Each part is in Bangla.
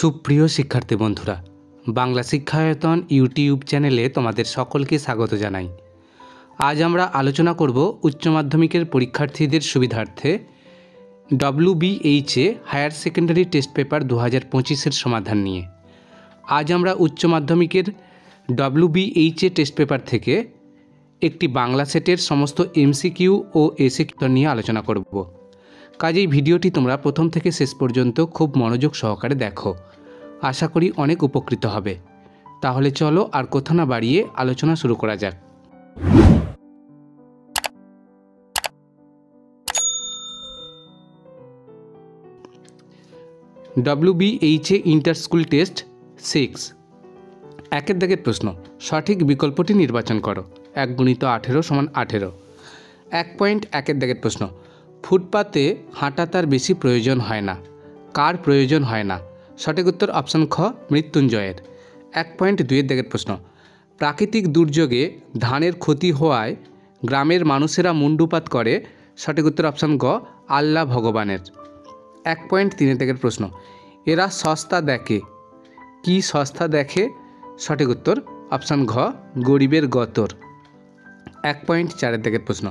সুপ্রিয় শিক্ষার্থী বন্ধুরা, বাংলা শিক্ষায়তন ইউটিউব চ্যানেলে তোমাদের সকলকে স্বাগত জানাই। আজ আমরা আলোচনা করব উচ্চ মাধ্যমিকের পরীক্ষার্থীদের সুবিধার্থে WBHA higher secondary test paper 2025-এর সমাধান নিয়ে। আজ আমরা উচ্চ মাধ্যমিকের WBHA টেস্ট পেপার থেকে একটি বাংলা সেটের সমস্ত MCQ ও ACQ নিয়ে আলোচনা করব। কাজেই ভিডিওটি তোমরা প্রথম থেকে শেষ পর্যন্ত খুব মনোযোগ সহকারে দেখো। আশা করি অনেক উপকৃত হবে। তাহলে চলো আর কথা না বাড়িয়ে আলোচনা শুরু করা যাক। WBHA inter school test 6। একের দাগের প্রশ্ন, সঠিক বিকল্পটি নির্বাচন করো। 1 × 18 = 18। 1.1-এর দাগের প্রশ্ন, ফুটপাতে হাঁটা তার বেশি প্রয়োজন হয় না, কার প্রয়োজন হয় না? সঠিক উত্তর অপশান খ, মৃত্যুঞ্জয়ের। 1.2-এর দাগের প্রশ্ন, প্রাকৃতিক দুর্যোগে ধানের ক্ষতি হওয়ায় গ্রামের মানুষেরা মুণ্ডুপাত করে। সঠিক উত্তর অপশান গ, আল্লাহ ভগবানের। 1.3-এর দাগের প্রশ্ন, এরা সস্তা দেখে, কি সস্তা দেখে? সঠিক উত্তর অপশান ঘ, গরিবের গতর। 1.4-এর দাগের প্রশ্ন,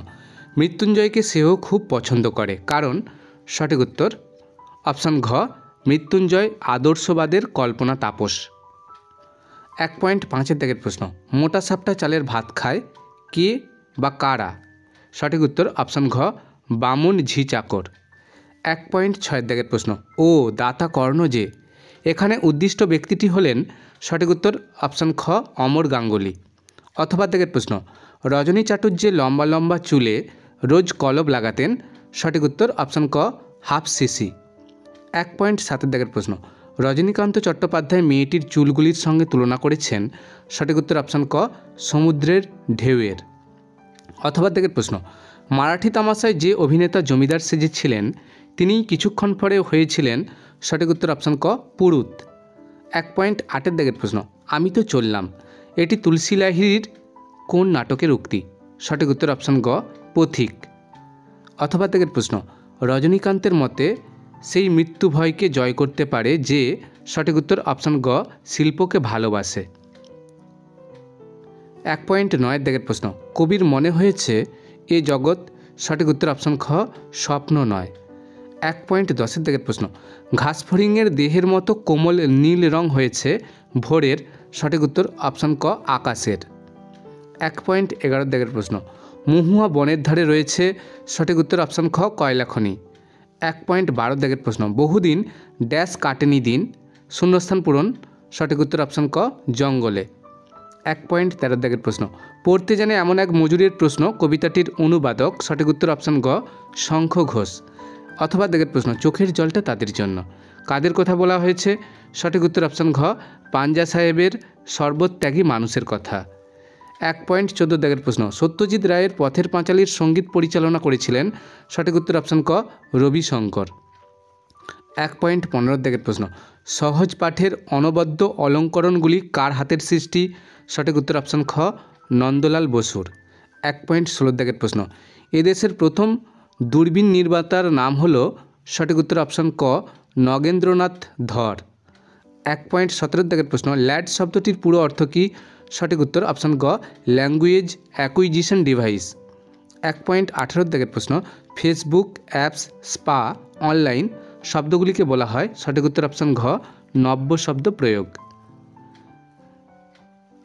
মৃত্যুঞ্জয়কে সেও খুব পছন্দ করে, কারণ? সঠিক উত্তর অপশান ঘ, মৃত্যুঞ্জয় আদর্শবাদের কল্পনা তাপস। 1.5-এর দাগের প্রশ্ন, মোটা সাপটা চালের ভাত খায়, কে বা কারা? সঠিক উত্তর অপশান ঘ, বামুন ঝি চাকর। 1.6-এর দাগের প্রশ্ন, ও দাতা কর্ণ যে, এখানে উদ্দিষ্ট ব্যক্তিটি হলেন? সঠিক উত্তর অপশান খ, অমর গাঙ্গুলি। অথবা দাগের প্রশ্ন, রজনী চাটুর্যে লম্বা লম্বা চুলে রোজ কলব লাগাতেন। সঠিক উত্তর অপশান ক, হাফ সিসি। 1.7-এর দাগের প্রশ্ন, রজনীকান্ত চট্টোপাধ্যায় মেয়েটির চুলগুলির সঙ্গে তুলনা করেছেন। সঠিক উত্তর অপশান ক, সমুদ্রের ঢেউয়ের। অথবা দাগের প্রশ্ন, মারাঠি তামাশায় যে অভিনেতা জমিদার সেজেছিলেন তিনিই কিছুক্ষণ পরে হয়েছিলেন। সঠিক উত্তর অপশান ক, পুরুত। 1.8-এর দাগের প্রশ্ন, আমি তো চললাম, এটি তুলসী লাহিড়ীর কোন নাটকের উক্তি? সঠিক উত্তর অপশান গ, পথিক। অথবা দাগের প্রশ্ন, রজনীকান্তের মতে সেই মৃত্যু ভয়কে জয় করতে পারে যে? সঠিক উত্তর অপশান গ, শিল্পকে ভালোবাসে। 1.9-এর দাগের প্রশ্ন, কবির মনে হয়েছে এ জগৎ। সঠিক উত্তর অপশান খ, স্বপ্ন নয়। 1.10-এর দাগের প্রশ্ন, ঘাসফড়িংয়ের দেহের মতো কোমল নীল রং হয়েছে ভোরের। সঠিক উত্তর অপশান ক, আকাশের। 1.11-এর দাগের প্রশ্ন, মহুয়া বনের ধারে রয়েছে। সঠিক উত্তর অপশান খ, কয়লা খনি। 1.12-এর দাগের প্রশ্ন, বহুদিন ড্যাশ কাটেনি দিন, শূন্যস্থান পূরণ। সঠিক উত্তর অপশান ক, জঙ্গলে। 1.13-এর দাগের প্রশ্ন, পড়তে জানে এমন এক মজুরের প্রশ্ন, কবিতাটির অনুবাদক। সঠিক উত্তর অপশান গ, শঙ্খ ঘোষ। অথবা দাগের প্রশ্ন, চোখের জলটা তাদের জন্য, কাদের কথা বলা হয়েছে? সঠিক উত্তর অপশান ঘ, পাঞ্জা সাহেবের সর্বত্যাগী মানুষের কথা। 1.14-এর দাগের প্রশ্ন, সত্যজিৎ রায়ের পথের পাঁচালীর সঙ্গীত পরিচালনা করেছিলেন। সঠিক উত্তর অপশান ক, রবিশঙ্কর। 1.15-এর দাগের প্রশ্ন, সহজ পাঠের অনবদ্য অলঙ্করণগুলি কার হাতের সৃষ্টি? সঠিক উত্তর অপশান খ, নন্দলাল বসুর। 1.16-এর দাগের প্রশ্ন, এদেশের প্রথম দূরবীন নির্মাতার নাম হলো? সঠিক উত্তর অপশান ক, নগেন্দ্রনাথ ধর। 1.17-এর দাগের প্রশ্ন, ল্যাড শব্দটির পুরো অর্থ কী? সঠিক উত্তর অপশান গ, ল্যাঙ্গুয়েজ অ্যাকুইজিশন ডিভাইস। 1.18-এর দাগের প্রশ্ন, ফেসবুক, অ্যাপস, স্পা, অনলাইন শব্দগুলিকে বলা হয়। সঠিক উত্তর অপশান ঘ, নব্য শব্দ প্রয়োগ।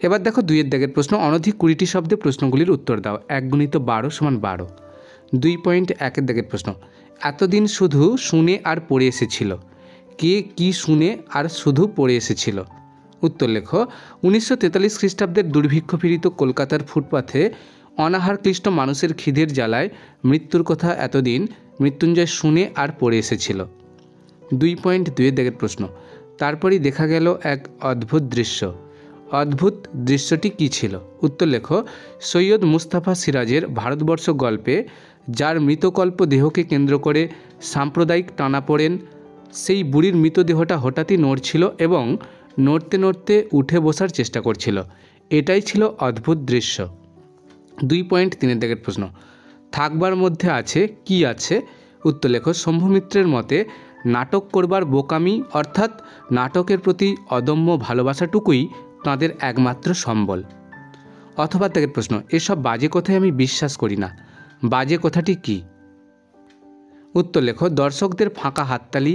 এবার দেখো 2-এর দাগের প্রশ্ন, অনধিক 20টি শব্দে প্রশ্নগুলির উত্তর দাও। 1 × 12 = 12। 2.1-এর দাগের প্রশ্ন, এতদিন শুধু শুনে আর পড়ে এসেছিল, কে কি শুনে আর শুধু পড়ে এসেছিল? উত্তর লেখো। 1943 খ্রিস্টাব্দের দুর্ভিক্ষ পীড়িত কলকাতার ফুটপাথে অনাহার ক্লিষ্ট মানুষের খিদের জ্বালায় মৃত্যুর কথা এতদিন মৃত্যুঞ্জয় শুনে আর পড়ে এসেছিল। 2.2-এর দাগের প্রশ্ন, তারপরই দেখা গেল এক অদ্ভুত দৃশ্য, অদ্ভুত দৃশ্যটি কী ছিল? উত্তর লেখো। সৈয়দ মুস্তাফা সিরাজের ভারতবর্ষ গল্পে যার মৃতকল্প দেহকে কেন্দ্র করে সাম্প্রদায়িক টানাপোড়েন, সেই বুড়ির মৃতদেহটা হঠাৎই নড়ছিল এবং নড়তে নড়তে উঠে বসার চেষ্টা করছিল। এটাই ছিল অদ্ভুত দৃশ্য। 2.3-এর দাগের প্রশ্ন, থাকবার মধ্যে আছে, কি আছে? উত্তর লেখো। শম্ভু মিত্রের মতে নাটক করবার বোকামি অর্থাৎ নাটকের প্রতি অদম্য ভালোবাসাটুকুই তাঁদের একমাত্র সম্বল। অথবা তাদের প্রশ্ন, এসব বাজে কথায় আমি বিশ্বাস করি না, বাজে কথাটি কি? উত্তর লেখো। দর্শকদের ফাঁকা হাততালি,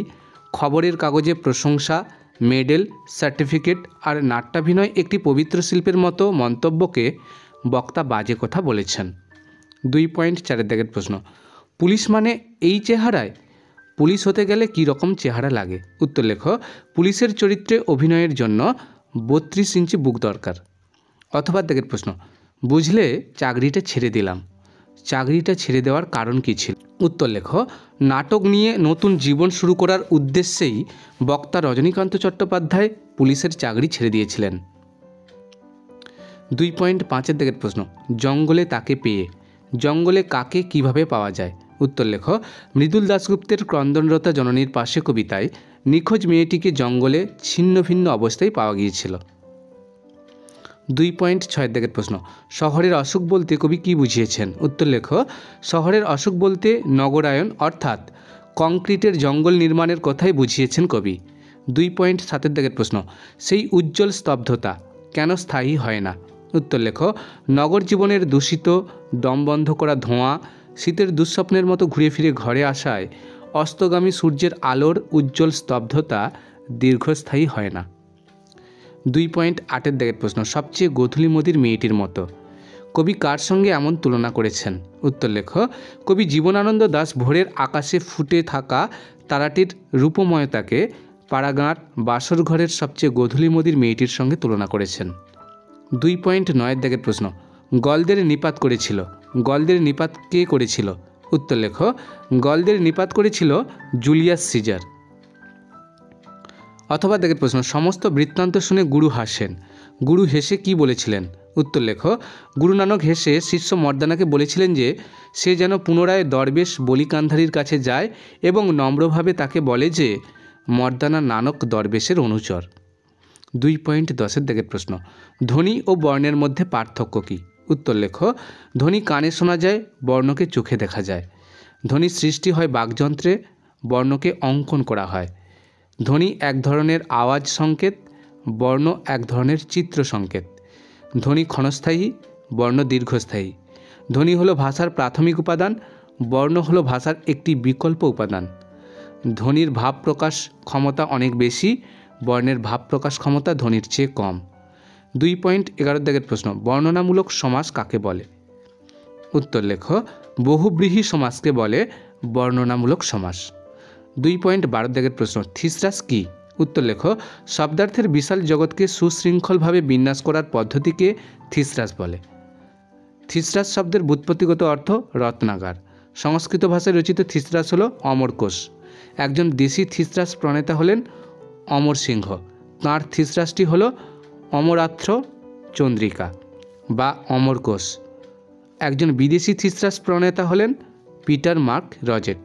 খবরের কাগজে প্রশংসা, মেডেল, সার্টিফিকেট আর নাট্যাভিনয় একটি পবিত্র শিল্পের মতো মন্তব্যকে বক্তা বাজে কথা বলেছেন। 2.4 দাগের প্রশ্ন, পুলিশ মানে এই চেহারায়? পুলিশ হতে গেলে কী রকম চেহারা লাগে? উত্তর লেখো। পুলিশের চরিত্রে অভিনয়ের জন্য 32 ইঞ্চি বুক দরকার। অথবা দাগের প্রশ্ন, বুঝলে চাকরিটা ছেড়ে দিলাম, চাকরিটা ছেড়ে দেওয়ার কারণ কী ছিল? উত্তর লেখো। নাটক নিয়ে নতুন জীবন শুরু করার উদ্দেশ্যেই বক্তা রজনীকান্ত চট্টোপাধ্যায় পুলিশের চাকরি ছেড়ে দিয়েছিলেন। 2.5 দাগের প্রশ্ন, জঙ্গলে তাকে পেয়ে, জঙ্গলে কাকে কিভাবে পাওয়া যায়? উত্তর লেখো। মৃদুল দাশগুপ্তের ক্রন্দনরতা জননীর পাশে কবিতায় নিখোঁজ মেয়েটিকে জঙ্গলে ছিন্ন ভিন্ন অবস্থায় পাওয়া গিয়েছিল। 2.6 দাগের প্রশ্ন, শহরের অসুখ বলতে কবি কী বুঝিয়েছেন? উত্তর লেখো। শহরের অসুখ বলতে নগরায়ন অর্থাৎ কংক্রিটের জঙ্গল নির্মাণের কথাই বুঝিয়েছেন কবি। 2.7 দাগের প্রশ্ন, সেই উজ্জ্বল স্তব্ধতা কেন স্থায়ী হয় না? উত্তর লেখো। নগর জীবনের দূষিত দম বন্ধ করা ধোঁয়া শীতের দুঃস্বপ্নের মতো ঘুরে ফিরে ঘরে আসায় অস্তগামী সূর্যের আলোর উজ্জ্বল স্তব্ধতা দীর্ঘস্থায়ী হয় না। 2.8 দাগের প্রশ্ন, সবচেয়ে গোধূলি মদির মেয়েটির মতো কবি কার সঙ্গে এমন তুলনা করেছেন? উত্তর লেখো। কবি জীবনানন্দ দাশ ভোরের আকাশে ফুটে থাকা তারাটির রূপময়তাকে পাড়াগাঁর বাসর ঘরের সবচেয়ে গোধূলি মদির মেয়েটির সঙ্গে তুলনা করেছেন। 2.9 দাগের প্রশ্ন, গলদের নিপাত করেছিল, গলদের নিপাত কে করেছিল? উত্তর লেখো। গলদের নিপাত করেছিল জুলিয়াস সিজার। অথবা দাগের প্রশ্ন, সমস্ত বৃত্তান্ত শুনে গুরু হাসেন, গুরু হেসে কি বলেছিলেন? উত্তর লেখো। গুরু নানক হেসে শিষ্য মর্দানাকে বলেছিলেন যে সে যেন পুনরায় দরবেশ বলিকান্ধারীর কাছে যায় এবং নম্রভাবে তাকে বলে যে মর্দানা নানক দরবেশের অনুচর। 2.10 দাগের প্রশ্ন, ধ্বনি ও বর্ণের মধ্যে পার্থক্য কী? উত্তর লেখো। ধ্বনি কানে শোনা যায়, বর্ণকে চোখে দেখা যায়। ধ্বনি সৃষ্টি হয় বাকযন্ত্রে, বর্ণকে অঙ্কন করা হয়। ধ্বনি এক ধরনের আওয়াজ সংকেত, বর্ণ এক ধরনের চিত্র সংকেত। ধ্বনি ক্ষণস্থায়ী, বর্ণ দীর্ঘস্থায়ী। ধ্বনি হলো ভাষার প্রাথমিক উপাদান, বর্ণ হলো ভাষার একটি বিকল্প উপাদান। ধ্বনির ভাব প্রকাশ ক্ষমতা অনেক বেশি, বর্ণের ভাব প্রকাশ ক্ষমতা ধ্বনির চেয়ে কম। 2.11 দাগের প্রশ্ন, বর্ণনামূলক সমাস কাকে বলে? উত্তর লেখো। বহুব্রীহি সমাসকে বলে বর্ণনামূলক সমাস। 2.12 দাগের প্রশ্ন, থিসরাস কি? উত্তর লেখো। শব্দার্থের বিশাল জগৎকে সুশৃঙ্খলভাবে বিন্যাস করার পদ্ধতিকে থিসরাস বলে। থিসরাস শব্দের ব্যুৎপত্তিগত অর্থ রত্নাগার। সংস্কৃত ভাষায় রচিত থিসরাস হল অমরকোষ। একজন দেশি থিসরাস প্রণেতা হলেন অমর সিংহ। তাঁর থিসরাসটি হল অমরাত্র চন্দ্রিকা বা অমরকোষ। একজন বিদেশি থিসরাস প্রণেতা হলেন পিটার মার্ক রজেট।